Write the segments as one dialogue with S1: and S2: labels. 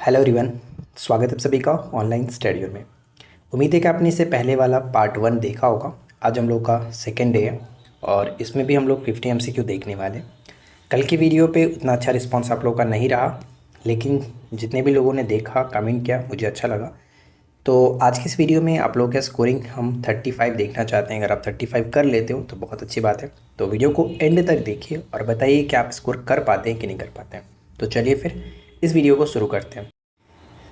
S1: Hello everyone. स्वागत है आप सभी का ऑनलाइन स्टडी में। उम्मीद है कि आपने इससे पहले वाला पार्ट 1 देखा होगा। आज हम लोग का सेकेंड डे है और इसमें भी हम लोग 50 एमसीक्यू देखने वाले। कल की वीडियो पे उतना अच्छा रिस्पांस आप लोगों का नहीं रहा, लेकिन जितने भी लोगों ने देखा कमेंट किया मुझे अच्छा लगा। तो आज की इस वीडियो में आप लोगों का स्कोरिंग हम 35 देखना चाहते हैं। अगर आप 35 कर लेते हो तो बहुत अच्छी बात है। तो वीडियो को एंड तक देखिए और बताइए कि आप स्कोर कर पाते हैं कि नहीं कर पाते हैं। तो चलिए फिर इस वीडियो को शुरू करते हैं।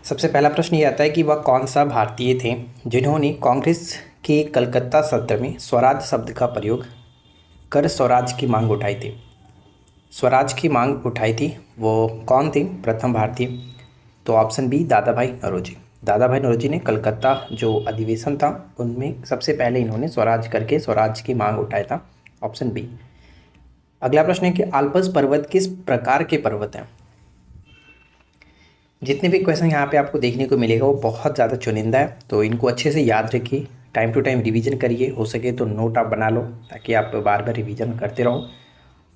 S1: सबसे पहला प्रश्न ये आता है कि वह कौन सा भारतीय थे जिन्होंने कांग्रेस के कलकत्ता सत्र में स्वराज शब्द का प्रयोग कर स्वराज की मांग उठाई थी। स्वराज की मांग उठाई थी वो कौन थे प्रथम भारतीय? तो ऑप्शन बी दादा भाई नौरोजी। दादा भाई नौरोजी ने कलकत्ता जो अधिवेशन था उनमें सबसे पहले इन्होंने स्वराज करके स्वराज की मांग उठाया था। Option B. अगला प्रश्न है कि आल्प्स पर्वत किस प्रकार के पर्वत हैं? जितने भी क्वेश्चन यहाँ पे आपको देखने को मिलेगा वो बहुत ज़्यादा चुनिंदा है, तो इनको अच्छे से याद रखिए। टाइम टू टाइम रिवीजन करिए, हो सके तो नोट आप बना लो ताकि आप बार बार रिवीजन करते रहो।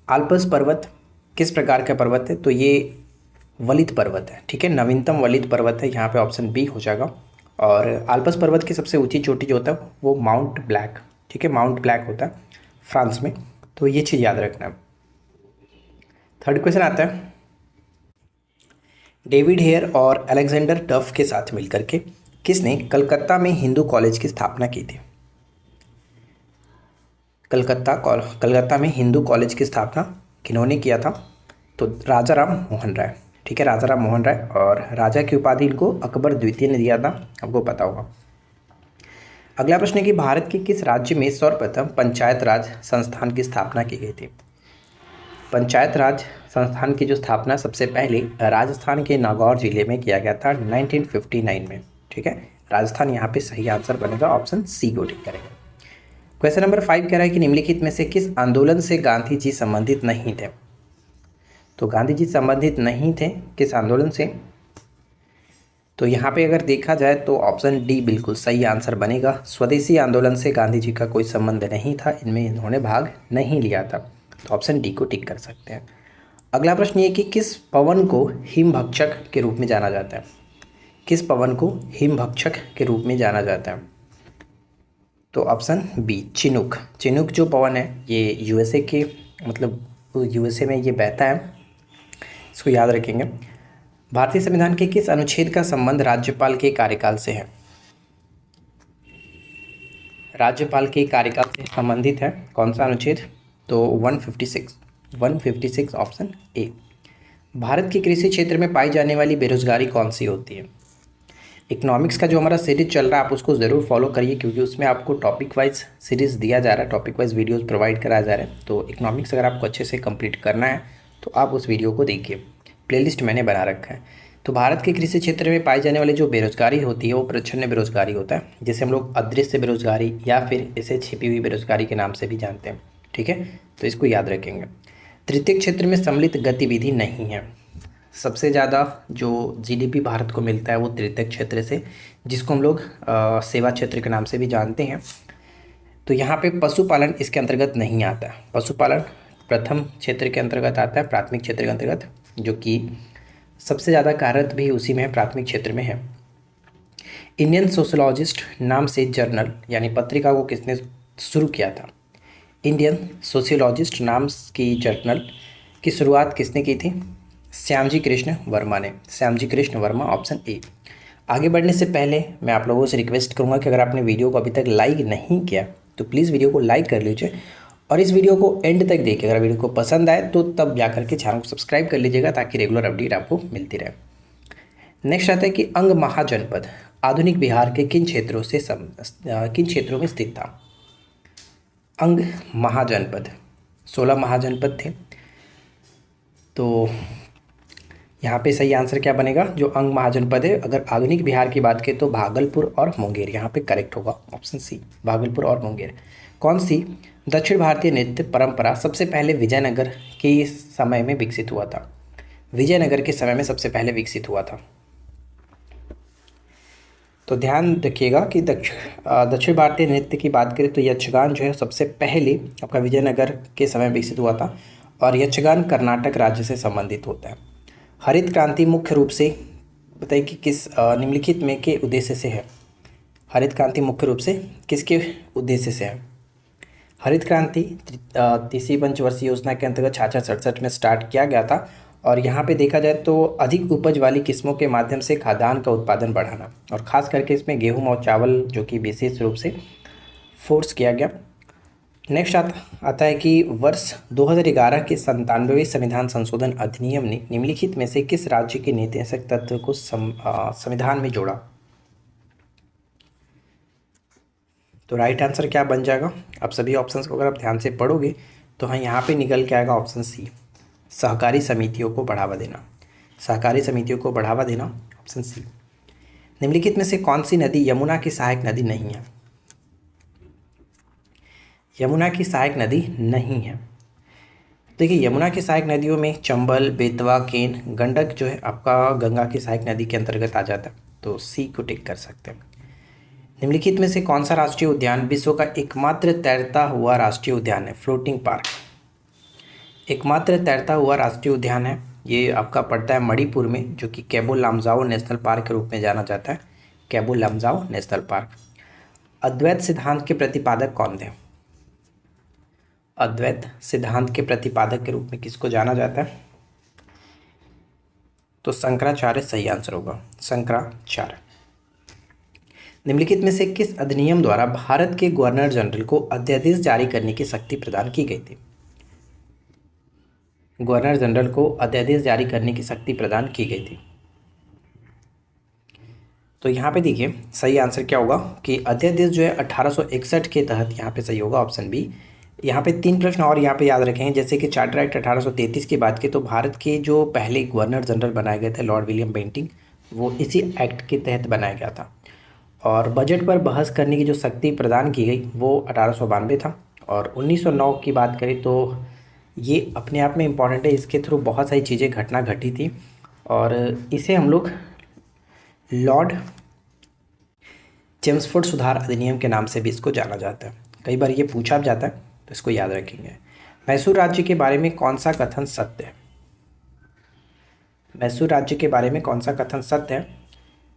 S1: आल्प्स पर्वत किस प्रकार का पर्वत है? तो ये वलित पर्वत है। ठीक है, नवीनतम वलित पर्वत है। यहाँ पे ऑप्शन बी हो जाएगा। और आल्प्स पर्वत की सबसे ऊंची चोटी जो होता है वो माउंट ब्लैक, ठीक है, माउंट ब्लैक होता है फ्रांस में। तो ये चीज़ याद रखना है। थर्ड क्वेश्चन आता है, डेविड हेयर और अलेक्जेंडर डफ के साथ मिलकर के किसने कलकत्ता में हिंदू कॉलेज की स्थापना की थी? कलकत्ता में हिंदू कॉलेज की स्थापना किन्होंने किया था? तो राजा राम मोहन राय। ठीक है, राजा राम मोहन राय। और राजा की उपाधि इनको अकबर द्वितीय ने दिया था, आपको पता होगा। अगला प्रश्न है कि भारत के किस राज्य में सर्वप्रथम पंचायत राज संस्थान की स्थापना की गई थी? पंचायत राज संस्थान की जो स्थापना सबसे पहले राजस्थान के नागौर जिले में किया गया था 1959 में। ठीक है, राजस्थान यहाँ पे सही आंसर बनेगा, ऑप्शन सी को टिक करेगा। क्वेश्चन नंबर 5 कह रहा है कि निम्नलिखित में से किस आंदोलन से गांधी जी संबंधित नहीं थे? तो गांधी जी संबंधित नहीं थे किस आंदोलन से? तो यहाँ पे अगर देखा जाए तो ऑप्शन डी बिल्कुल सही आंसर बनेगा। स्वदेशी आंदोलन से गांधी जी का कोई संबंध नहीं था, इनमें इन्होंने भाग नहीं लिया था। तो ऑप्शन डी को टिक कर सकते हैं। अगला प्रश्न ये कि किस पवन को हिमभक्षक के रूप में जाना जाता है? किस पवन को हिमभक्षक के रूप में जाना जाता है? तो ऑप्शन बी चिनूक। चिनूक जो पवन है ये यूएसए के, मतलब यूएसए में ये बहता है, इसको याद रखेंगे। भारतीय संविधान के किस अनुच्छेद का संबंध राज्यपाल के कार्यकाल से है? राज्यपाल के कार्यकाल से संबंधित है कौन सा अनुच्छेद? तो 156 ऑप्शन ए। भारत के कृषि क्षेत्र में पाई जाने वाली बेरोजगारी कौन सी होती है? इकोनॉमिक्स का जो हमारा सीरीज चल रहा है आप उसको ज़रूर फॉलो करिए, क्योंकि उसमें आपको टॉपिक वाइज सीरीज़ दिया जा रहा है, टॉपिक वाइज वीडियोस प्रोवाइड कराया जा रहा है। तो इकोनॉमिक्स अगर आपको अच्छे से कंप्लीट करना है तो आप उस वीडियो को देखिए, प्लेलिस्ट मैंने बना रखा है। तो भारत के कृषि क्षेत्र में पाई जाने वाली जो बेरोजगारी होती है वो प्रच्छन्न बेरोजगारी होता है, जिसे हम लोग अदृश्य बेरोजगारी या फिर इसे छिपी हुई बेरोजगारी के नाम से भी जानते हैं। ठीक है, तो इसको याद रखेंगे। तृतीय क्षेत्र में सम्मिलित गतिविधि नहीं है। सबसे ज़्यादा जो जीडीपी भारत को मिलता है वो तृतीय क्षेत्र से, जिसको हम लोग सेवा क्षेत्र के नाम से भी जानते हैं। तो यहाँ पे पशुपालन इसके अंतर्गत नहीं आता है। पशुपालन प्रथम क्षेत्र के अंतर्गत आता है, प्राथमिक क्षेत्र के अंतर्गत, जो कि सबसे ज़्यादा कार्यरत भी उसी में है, प्राथमिक क्षेत्र में है। इंडियन सोशलॉजिस्ट नाम से जर्नल यानी पत्रिका को किसने शुरू किया था? इंडियन सोशियोलॉजिस्ट नाम की जर्नल की शुरुआत किसने की थी? श्यामजी कृष्ण वर्मा ने। Shyamji Krishna Verma, option A. आगे बढ़ने से पहले मैं आप लोगों से रिक्वेस्ट करूंगा कि अगर आपने वीडियो को अभी तक लाइक नहीं किया तो प्लीज़ वीडियो को लाइक कर लीजिए और इस वीडियो को एंड तक देखिए। अगर वीडियो को पसंद आए तो तब जाकर के चैनल को सब्सक्राइब कर लीजिएगा ताकि रेगुलर अपडेट आपको मिलती रहे। नेक्स्ट आता है कि अंग महाजनपद आधुनिक बिहार के किन क्षेत्रों में स्थित था? अंग महाजनपद 16 महाजनपद थे। तो यहाँ पे सही आंसर क्या बनेगा? जो अंग महाजनपद है, अगर आधुनिक बिहार की बात करें तो भागलपुर और मुंगेर यहाँ पे करेक्ट होगा, ऑप्शन सी, भागलपुर और मुंगेर। कौन सी दक्षिण भारतीय नृत्य परंपरा सबसे पहले विजयनगर के समय में विकसित हुआ था? विजयनगर के समय में सबसे पहले विकसित हुआ था। तो ध्यान रखिएगा कि दक्षिण भारतीय नृत्य की बात करें तो यक्षगान जो है सबसे पहले आपका विजयनगर के समय विकसित हुआ था और यक्षगान कर्नाटक राज्य से संबंधित होता है। हरित क्रांति मुख्य रूप से बताइए कि किस निम्नलिखित में के उद्देश्य से है। हरित क्रांति मुख्य रूप से किसके उद्देश्य से है। हरित क्रांति तीसरी पंचवर्षीय योजना के अंतर्गत 66-67 में स्टार्ट किया गया था और यहाँ पे देखा जाए तो अधिक उपज वाली किस्मों के माध्यम से खाद्यान्न का उत्पादन बढ़ाना और ख़ास करके इसमें गेहूं और चावल जो कि विशेष रूप से फोर्स किया गया। नेक्स्ट आता है कि वर्ष 2011 के 97वें संविधान संशोधन अधिनियम ने निम्नलिखित में से किस राज्य के नीतिशक तत्व को संविधान में जोड़ा। तो राइट आंसर क्या बन जाएगा। अब सभी ऑप्शंस को अगर आप ध्यान से पढ़ोगे तो हाँ यहाँ पे निकल के आएगा ऑप्शन सी, सहकारी समितियों को बढ़ावा देना। सहकारी समितियों को बढ़ावा देना, ऑप्शन सी। निम्नलिखित में से कौन सी नदी यमुना की सहायक नदी नहीं है। यमुना की सहायक नदी नहीं है। देखिए यमुना की सहायक नदियों में चंबल, बेतवा, केन, गंडक जो है आपका गंगा की सहायक नदी के अंतर्गत आ जाता है, तो सी को टिक कर सकते हैं। निम्नलिखित में से कौन सा राष्ट्रीय उद्यान विश्व का एकमात्र तैरता हुआ राष्ट्रीय उद्यान है। फ्लोटिंग पार्क एकमात्र तैरता हुआ राष्ट्रीय उद्यान है। ये आपका पड़ता है मणिपुर में, जो कि कैबो लामजाओ नेशनल पार्क के रूप में जाना जाता है। कैबो लामजाओ नेशनल पार्क। अद्वैत सिद्धांत के प्रतिपादक कौन थे। अद्वैत सिद्धांत के प्रतिपादक के रूप में किसको जाना जाता है। तो शंकराचार्य सही आंसर होगा, शंकराचार्य। निम्नलिखित में से किस अधिनियम द्वारा भारत के गवर्नर जनरल को अध्यादेश जारी करने की शक्ति प्रदान की गई थी। गवर्नर जनरल को अध्यादेश जारी करने की शक्ति प्रदान की गई थी। तो यहाँ पे देखिए सही आंसर क्या होगा कि अध्यादेश जो है 1861 के तहत यहाँ पे सही होगा, ऑप्शन बी। यहाँ पे 3 प्रश्न और यहाँ पे याद रखेंगे, जैसे कि चार्टर एक्ट 1833 की बात की तो भारत के जो पहले गवर्नर जनरल बनाए गए थे लॉर्ड विलियम बेंटिंग, वो इसी एक्ट के तहत बनाया गया था। और बजट पर बहस करने की जो शक्ति प्रदान की गई वो 1892 था। और 1909 की बात करें तो ये अपने आप में इम्पॉर्टेंट है, इसके थ्रू बहुत सारी चीज़ें घटना घटी थी और इसे हम लोग लॉर्ड चेम्सफोर्ड सुधार अधिनियम के नाम से भी इसको जाना जाता है। कई बार ये पूछा भी जाता है तो इसको याद रखेंगे। मैसूर राज्य के बारे में कौन सा कथन सत्य है। मैसूर राज्य के बारे में कौन सा कथन सत्य है।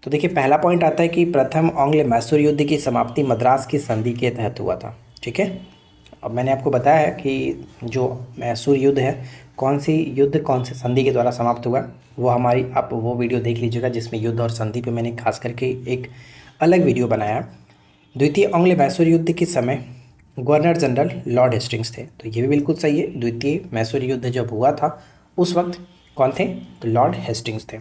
S1: तो देखिए पहला पॉइंट आता है कि प्रथम आंग्ल मैसूर युद्ध की समाप्ति मद्रास की संधि के तहत हुआ था। ठीक है, अब मैंने आपको बताया है कि जो मैसूर युद्ध है कौन से संधि के द्वारा समाप्त हुआ, वो हमारी आप वो वीडियो देख लीजिएगा जिसमें युद्ध और संधि पे मैंने खास करके एक अलग वीडियो बनाया। द्वितीय आंग्ल मैसूर युद्ध के समय गवर्नर जनरल लॉर्ड हेस्टिंग्स थे, तो ये भी बिल्कुल सही है। द्वितीय मैसूर युद्ध जब हुआ था उस वक्त कौन थे, तो लॉर्ड हेस्टिंग्स थे।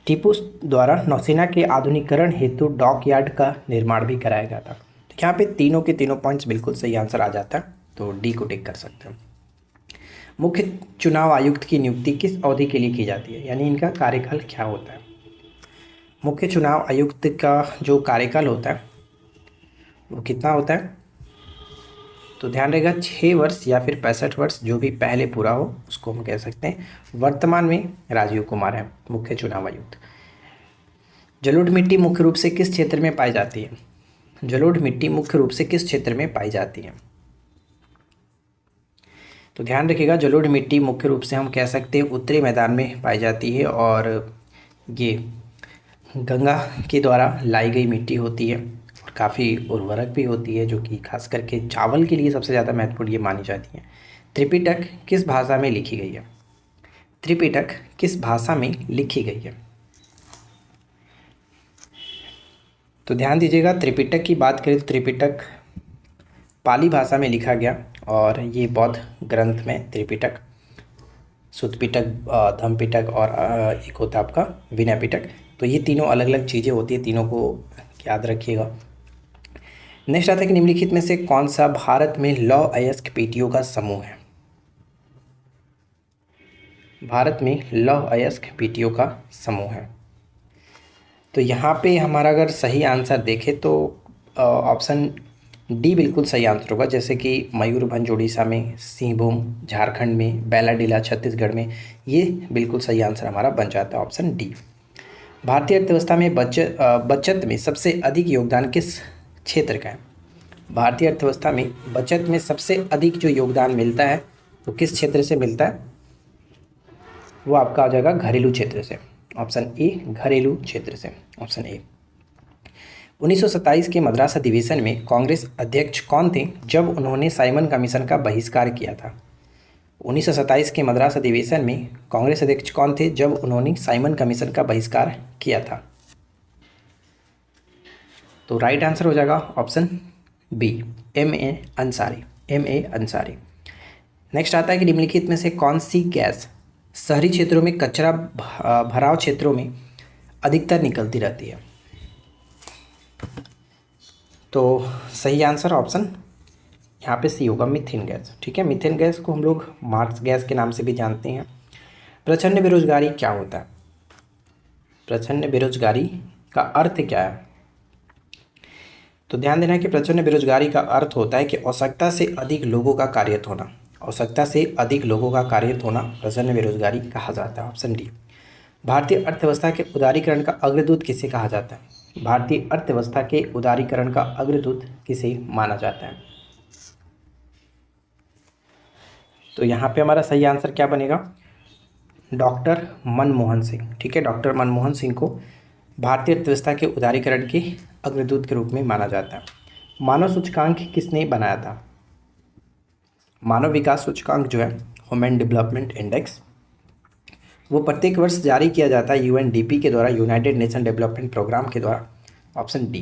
S1: टीपू द्वारा नौसेना के आधुनिकीकरण हेतु डॉकयार्ड का निर्माण भी कराया गया था। तो यहाँ पे तीनों के तीनों पॉइंट्स बिल्कुल सही आंसर आ जाता है, तो डी को टिक कर सकते हैं। मुख्य चुनाव आयुक्त की नियुक्ति किस अवधि के लिए की जाती है, यानी इनका कार्यकाल क्या होता है। मुख्य चुनाव आयुक्त का जो कार्यकाल होता है वो कितना होता है, तो ध्यान रहेगा 6 वर्ष या फिर 65 वर्ष, जो भी पहले पूरा हो उसको हम कह सकते हैं। वर्तमान में राजीव कुमार है मुख्य चुनाव आयुक्त। जलोढ़ मिट्टी मुख्य रूप से किस क्षेत्र में पाई जाती है। जलोढ़ मिट्टी मुख्य रूप से किस क्षेत्र में पाई जाती है, तो ध्यान रखिएगा जलोढ़ मिट्टी मुख्य रूप से हम कह सकते हैं उत्तरी मैदान में पाई जाती है और ये गंगा के द्वारा लाई गई मिट्टी होती है और काफ़ी उर्वरक भी होती है, जो कि खास करके चावल के लिए सबसे ज़्यादा महत्वपूर्ण ये मानी जाती है। त्रिपिटक किस भाषा में लिखी गई है। त्रिपिटक किस भाषा में लिखी गई है, तो ध्यान दीजिएगा त्रिपिटक की बात करें तो त्रिपिटक पाली भाषा में लिखा गया और ये बौद्ध ग्रंथ में त्रिपिटक, सुत्तपिटक, धम्मपिटक और एक होता है आपका विनय पिटक। तो ये तीनों अलग अलग चीज़ें होती है, तीनों को याद रखिएगा। नेक्स्ट आता है कि निम्नलिखित में से कौन सा भारत में लौह अयस्क पेटियों का समूह है। भारत में लौह अयस्क पेटियों का समूह है, तो यहाँ पे हमारा अगर सही आंसर देखें तो ऑप्शन डी बिल्कुल सही आंसर होगा। जैसे कि मयूरभंज उड़ीसा में, सिंहभूम झारखंड में, बैलाडीला छत्तीसगढ़ में, ये बिल्कुल सही आंसर हमारा बन जाता है ऑप्शन डी। भारतीय अर्थव्यवस्था में बचत में सबसे अधिक योगदान किस क्षेत्र का है। भारतीय अर्थव्यवस्था में बचत में सबसे अधिक जो योगदान मिलता है वो किस क्षेत्र से मिलता है, वो आपका आ जाएगा घरेलू क्षेत्र से, ऑप्शन ए घरेलू क्षेत्र से, ऑप्शन ए। 1927 के मद्रास अधिवेशन में कांग्रेस अध्यक्ष कौन थे जब उन्होंने साइमन कमीशन का बहिष्कार किया था? 1927 के मद्रास अधिवेशन में कांग्रेस अध्यक्ष कौन थे जब उन्होंने साइमन कमीशन का बहिष्कार किया था? तो राइट आंसर हो जाएगा option B, M.A. Ansari, M.A. Ansari. Next आता है कि निम्नलिखित में से कौन सी गैस शहरी क्षेत्रों में कचरा भराव क्षेत्रों में अधिकतर निकलती रहती है? तो सही आंसर ऑप्शन यहाँ पे सी होगा, मीथेन गैस। ठीक है, मीथेन गैस को हम लोग मार्स गैस के नाम से भी जानते हैं। प्रचंड बेरोजगारी क्या होता है? प्रचंड बेरोजगारी का अर्थ क्या है? तो ध्यान देना कि प्रचंड बेरोजगारी का अर्थ होता है कि आवश्यकता से अधिक लोगों का कार्यरत होना। आवश्यकता से अधिक लोगों का कार्यरत होना प्रचंड बेरोजगारी कहा जाता है, ऑप्शन डी। भारतीय अर्थव्यवस्था के उदारीकरण का अग्रदूत किसे कहा जाता है? भारतीय अर्थव्यवस्था के उदारीकरण का अग्रदूत किसे माना जाता है? तो यहाँ पे हमारा सही आंसर क्या बनेगा? डॉक्टर मनमोहन सिंह। ठीक है, डॉक्टर मनमोहन सिंह को भारतीय अर्थव्यवस्था के उदारीकरण के अग्रदूत के रूप में माना जाता है। मानव सूचकांक किसने बनाया था? मानव विकास सूचकांक जो है, ह्यूमन डेवलपमेंट इंडेक्स, वो प्रत्येक वर्ष जारी किया जाता है UNDP के द्वारा, यूनाइटेड नेशन डेवलपमेंट प्रोग्राम के द्वारा, ऑप्शन डी।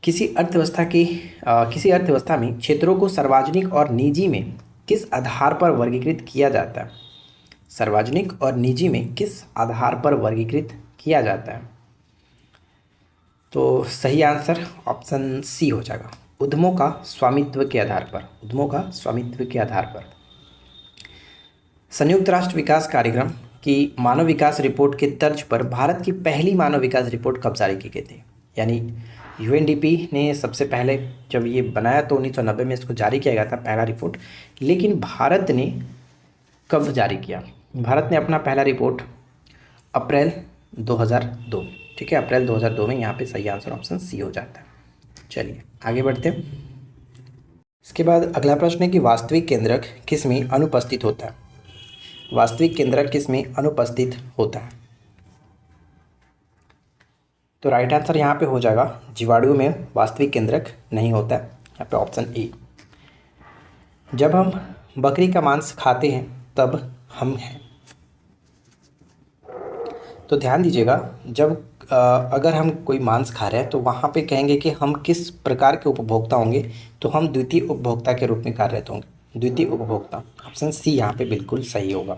S1: किसी अर्थव्यवस्था में क्षेत्रों को सार्वजनिक और निजी में किस आधार पर वर्गीकृत किया जाता है? सार्वजनिक और निजी में किस आधार पर वर्गीकृत किया जाता है? तो सही आंसर ऑप्शन सी हो जाएगा, उद्यमों का स्वामित्व के आधार पर, उद्यमों का स्वामित्व के आधार पर। संयुक्त राष्ट्र विकास कार्यक्रम की मानव विकास रिपोर्ट के तर्ज पर भारत की पहली मानव विकास रिपोर्ट कब जारी की गई थी? यानी UNDP ने सबसे पहले जब ये बनाया तो 1990 में इसको जारी किया गया था पहला रिपोर्ट, लेकिन भारत ने कब जारी किया? भारत ने अपना पहला रिपोर्ट अप्रैल 2002। ठीक है, अप्रैल 2002 में। यहाँ पे सही आंसर ऑप्शन सी हो जाता है। चलिए आगे बढ़ते हैं। इसके बाद अगला प्रश्न है कि वास्तविक केंद्रक किस में अनुपस्थित होता है? वास्तविक केंद्रक किस में अनुपस्थित होता है? तो राइट आंसर यहाँ पे हो जाएगा, जीवाणु में वास्तविक केंद्रक नहीं होता है। यहाँ पे ऑप्शन ए। जब हम बकरी का मांस खाते हैं तब हम हैं। तो ध्यान दीजिएगा, जब अगर हम कोई मांस खा रहे हैं तो वहाँ पे कहेंगे कि हम किस प्रकार के उपभोक्ता होंगे, तो हम द्वितीय उपभोक्ता के रूप में कार्यरत होंगे, द्वितीय उपभोक्ता। ऑप्शन सी यहाँ पे बिल्कुल सही होगा।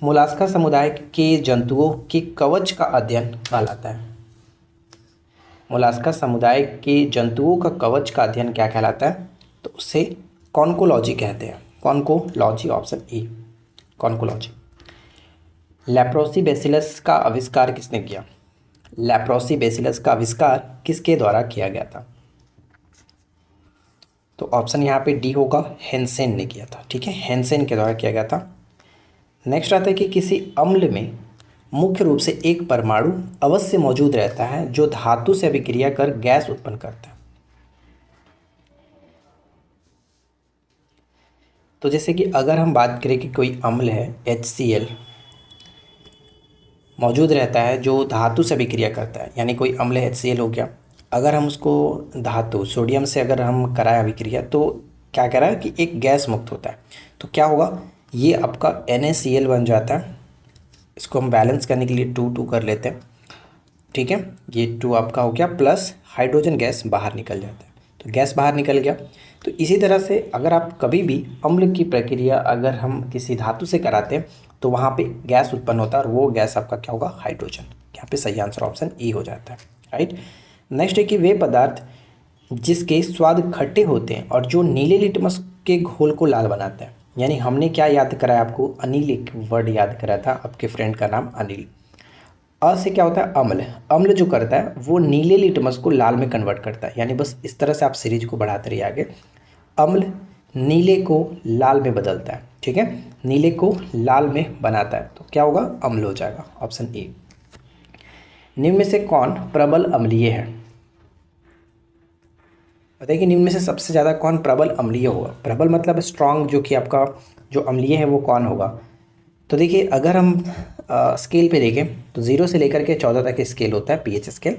S1: मोलास्का समुदाय के जंतुओं के कवच का अध्ययन कहलाता है? मोलास्का समुदाय के जंतुओं का कवच का अध्ययन क्या कहलाता है? तो उसे कॉन्कोलॉजी कहते हैं, conchology, option A, conchology. Leprosy bacillus का आविष्कार किसने किया? लेप्रोसी बेसिलस का आविष्कार किसके द्वारा किया गया था? तो ऑप्शन यहाँ पे डी होगा, हेंसेन ने किया था। ठीक है, हेंसेन के द्वारा किया गया था। नेक्स्ट आता है कि किसी अम्ल में मुख्य रूप से एक परमाणु अवश्य मौजूद रहता है जो धातु से अभिक्रिया कर गैस उत्पन्न करता है। तो जैसे कि अगर हम बात करें कि कोई अम्ल है HCl मौजूद रहता है जो धातु से अभिक्रिया करता है, यानी कोई अम्ल HCl हो गया, अगर हम उसको धातु सोडियम से अगर हम कराएं अभिक्रिया तो क्या कह रहा है कि एक गैस मुक्त होता है। तो क्या होगा, ये आपका NaCl बन जाता है। इसको हम बैलेंस करने के लिए 2 कर लेते हैं। ठीक है, ये 2 आपका हो गया, प्लस हाइड्रोजन गैस बाहर निकल जाता है, तो गैस बाहर निकल गया। तो इसी तरह से अगर आप कभी भी अम्ल की प्रक्रिया अगर हम किसी धातु से कराते हैं तो वहाँ पे गैस उत्पन्न होता है और वो गैस आपका क्या होगा, हाइड्रोजन। यहाँ पे सही आंसर ऑप्शन ई हो जाता है, राइट। नेक्स्ट है कि वे पदार्थ जिसके स्वाद खट्टे होते हैं और जो नीले लिटमस के घोल को लाल बनाता है, यानी हमने क्या याद कराया आपको, अनिल एक वर्ड याद कराया था, आपके फ्रेंड का नाम अनिल। अ से क्या होता है, अम्ल। अम्ल जो करता है वो नीले लिटमस को लाल में कन्वर्ट करता है, यानी बस इस तरह से आप सीरीज को बढ़ाते रहिए आगे। अम्ल नीले को लाल में बदलता है, ठीक है, नीले को लाल में बनाता है, तो क्या होगा, अम्ल हो जाएगा, ऑप्शन ए। निम्न में से कौन प्रबल अम्लीय है? बताइए कि निम्न में से सबसे ज़्यादा कौन प्रबल अम्लीय होगा? प्रबल मतलब स्ट्रॉन्ग, जो कि आपका जो अम्लीय है वो कौन होगा? तो देखिए अगर हम स्केल पे देखें तो 0 से लेकर के 14 तक स्केल होता है पीएच स्केल।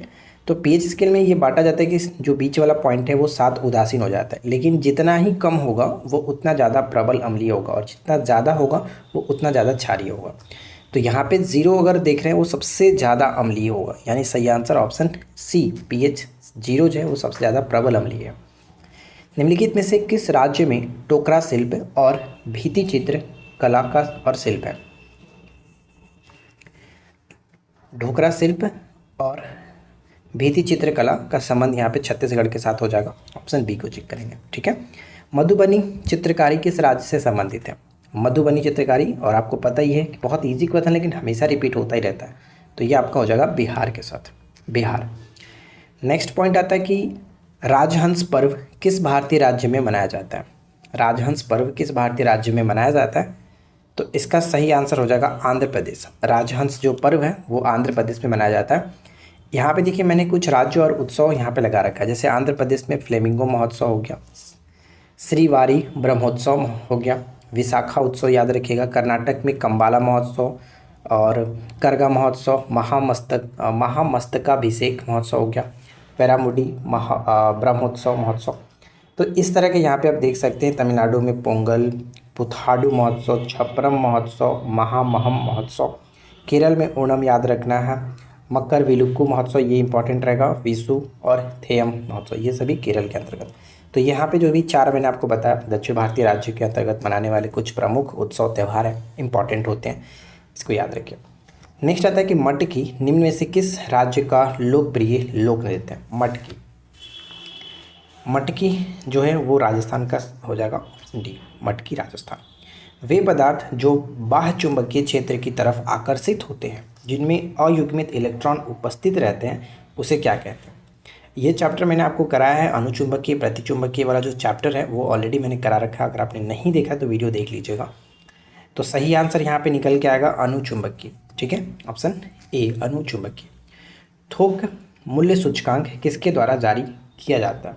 S1: तो पीएच स्केल में ये बांटा जाता है कि जो बीच वाला पॉइंट है वो 7 उदासीन हो जाता है, लेकिन जितना ही कम होगा वो उतना ज़्यादा प्रबल अम्लीय होगा और जितना ज़्यादा होगा वो उतना ज़्यादा क्षारीय होगा। तो यहाँ पे 0 अगर देख रहे हैं वो सबसे ज़्यादा अम्लीय होगा, यानी सही आंसर ऑप्शन सी पीएच 0 जो है वो सबसे ज़्यादा प्रबल अम्लीय है। निम्नलिखित में से किस राज्य में टोकरा शिल्प और भित्ति चित्र कला का और शिल्प है? ढोकरा शिल्प और भित्ति चित्रकला का संबंध यहाँ पे छत्तीसगढ़ के साथ हो जाएगा, ऑप्शन बी को चेक करेंगे। ठीक है, मधुबनी चित्रकारी किस राज्य से संबंधित है? मधुबनी चित्रकारी, और आपको पता ही है कि बहुत इजी क्वेश्चन लेकिन हमेशा रिपीट होता ही रहता है, तो ये आपका हो जाएगा बिहार के साथ, बिहार। नेक्स्ट पॉइंट आता है कि राजहंस पर्व किस भारतीय राज्य में मनाया जाता है? राजहंस पर्व किस भारतीय राज्य में मनाया जाता है? तो इसका सही आंसर हो जाएगा आंध्र प्रदेश। राजहंस जो पर्व है वो आंध्र प्रदेश में मनाया जाता है। यहाँ पे देखिए मैंने कुछ राज्य और उत्सव यहाँ पे लगा रखा है, जैसे आंध्र प्रदेश में फ्लेमिंगो महोत्सव हो गया, श्रीवारी ब्रह्मोत्सव हो गया, विशाखा उत्सव याद रखिएगा, कर्नाटक में कंबाला महोत्सव और करगा महोत्सव, महामस्तकाभिषेक महोत्सव हो गया, पेरामुडी ब्रह्मोत्सव महोत्सव। तो इस तरह के यहाँ पे आप देख सकते हैं तमिलनाडु में पोंगल, पुथाडु महोत्सव, छपरम महोत्सव, महामहम महोत्सव, केरल में ओणम याद रखना है, मकर विलुक्कू महोत्सव ये इंपॉर्टेंट रहेगा, विशु और थेयम महोत्सव ये सभी केरल के अंतर्गत। तो यहाँ पे जो भी 4 मैंने आपको बताया दक्षिण भारतीय राज्य के अंतर्गत मनाने वाले कुछ प्रमुख उत्सव त्यौहार हैं, इंपॉर्टेंट होते हैं, इसको याद रखिए। नेक्स्ट आता है कि मटकी निम्न में से किस राज्य का लोकप्रिय लोक नृत्य है? मटकी, मटकी जो है वो राजस्थान का हो जाएगा, ऑप्शन डी मटकी राजस्थान। वे पदार्थ जो बाह्य चुंबकीय क्षेत्र की तरफ आकर्षित होते हैं जिनमें अयुग्मित इलेक्ट्रॉन उपस्थित रहते हैं उसे क्या कहते हैं? ये चैप्टर मैंने आपको कराया है, अनुचुंबकीय प्रतिचुंबकीय वाला जो चैप्टर है वो ऑलरेडी मैंने करा रखा है, अगर आपने नहीं देखा तो वीडियो देख लीजिएगा। तो सही आंसर यहाँ पे निकल के आएगा अनुचुंबकीय। ठीक है, ऑप्शन ए अनुचुंबकीय। थोक मूल्य सूचकांक किसके द्वारा जारी किया जाता है?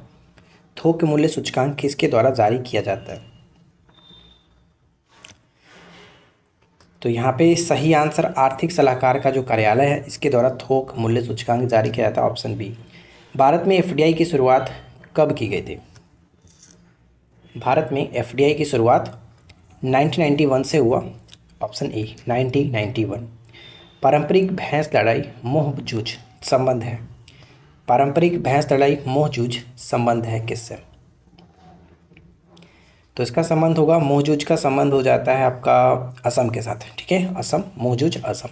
S1: थोक मूल्य सूचकांक किसके द्वारा जारी किया जाता है? तो यहाँ पे सही आंसर आर्थिक सलाहकार का जो कार्यालय है इसके द्वारा थोक मूल्य सूचकांक जारी किया जाता है, ऑप्शन बी। भारत में एफडीआई की शुरुआत कब की गई थी? भारत में एफडीआई की शुरुआत 1991 से हुआ, ऑप्शन ए 1991। पारंपरिक भैंस लड़ाई मोह जूझ संबंध है, पारंपरिक भैंस लड़ाई मोह जूझ संबंध है किससे? तो इसका संबंध होगा, मोह जूझ का संबंध हो जाता है आपका असम के साथ। ठीक है, असम, मोह जूझ असम।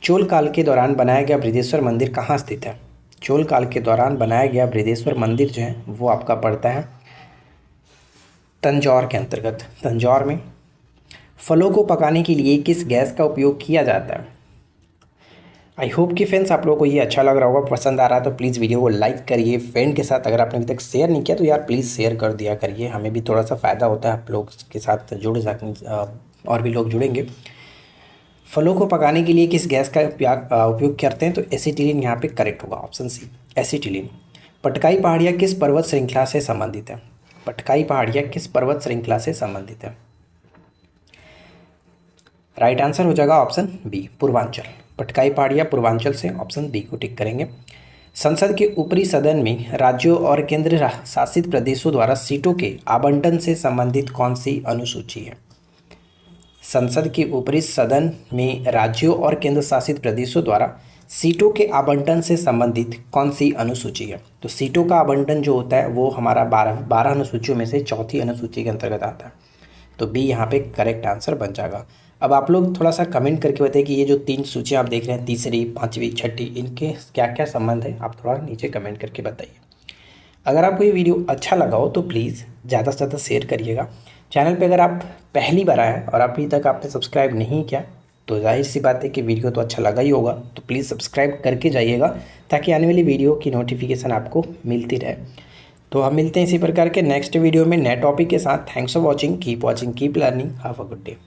S1: चोल काल के दौरान बनाया गया बृहदेश्वर मंदिर कहाँ स्थित है? चोल काल के दौरान बनाया गया बृहदेश्वर मंदिर जो है वो आपका पड़ता है तंजौर के अंतर्गत, तंजौर में। फलों को पकाने के लिए किस गैस का उपयोग किया जाता है? आई होप कि फ्रेंड्स आप लोगों को ये अच्छा लग रहा होगा, पसंद आ रहा है तो प्लीज़ वीडियो को लाइक करिए, फ्रेंड के साथ अगर आपने अभी तक शेयर नहीं किया तो यार प्लीज़ शेयर कर दिया करिए, हमें भी थोड़ा सा फ़ायदा होता है आप लोग के साथ जुड़ सकें और भी लोग जुड़ेंगे। फलों को पकाने के लिए किस गैस का उपयोग करते हैं? तो एसिटिलीन यहाँ पे करेक्ट होगा, ऑप्शन सी एसिटिलीन। पटकाई पहाड़ियाँ किस पर्वत श्रृंखला से संबंधित है? पटकाई पहाड़ियाँ किस पर्वत श्रृंखला से संबंधित है? राइट आंसर हो जाएगा ऑप्शन बी पूर्वांचल। पटकाई पहाड़ियाँ पूर्वांचल से, ऑप्शन बी को टिक करेंगे। संसद के ऊपरी सदन में राज्यों और केंद्र शासित प्रदेशों द्वारा सीटों के आवंटन से संबंधित कौन सी अनुसूची है? संसद के ऊपरी सदन में राज्यों और केंद्र शासित प्रदेशों द्वारा सीटों के आवंटन से संबंधित कौन सी अनुसूची है? तो सीटों का आवंटन जो होता है वो हमारा 12 अनुसूचियों में से चौथी अनुसूची के अंतर्गत आता है, तो बी यहाँ पे करेक्ट आंसर बन जाएगा। अब आप लोग थोड़ा सा कमेंट करके बताइए कि ये जो 3 सूचियाँ आप देख रहे हैं, तीसरी, पाँचवीं, छठी, इनके क्या क्या संबंध है, आप थोड़ा नीचे कमेंट करके बताइए। अगर आपको ये वीडियो अच्छा लगा हो तो प्लीज़ ज़्यादा से ज़्यादा शेयर करिएगा। चैनल पे अगर आप पहली बार आए हैं और अभी तक आपने सब्सक्राइब नहीं किया तो जाहिर सी बात है कि वीडियो तो अच्छा लगा ही होगा, तो प्लीज़ सब्सक्राइब करके जाइएगा ताकि आने वाली वीडियो की नोटिफिकेशन आपको मिलती रहे। तो हम मिलते हैं इसी प्रकार के नेक्स्ट वीडियो में नए टॉपिक के साथ। Thanks for watching, keep learning, have a good day.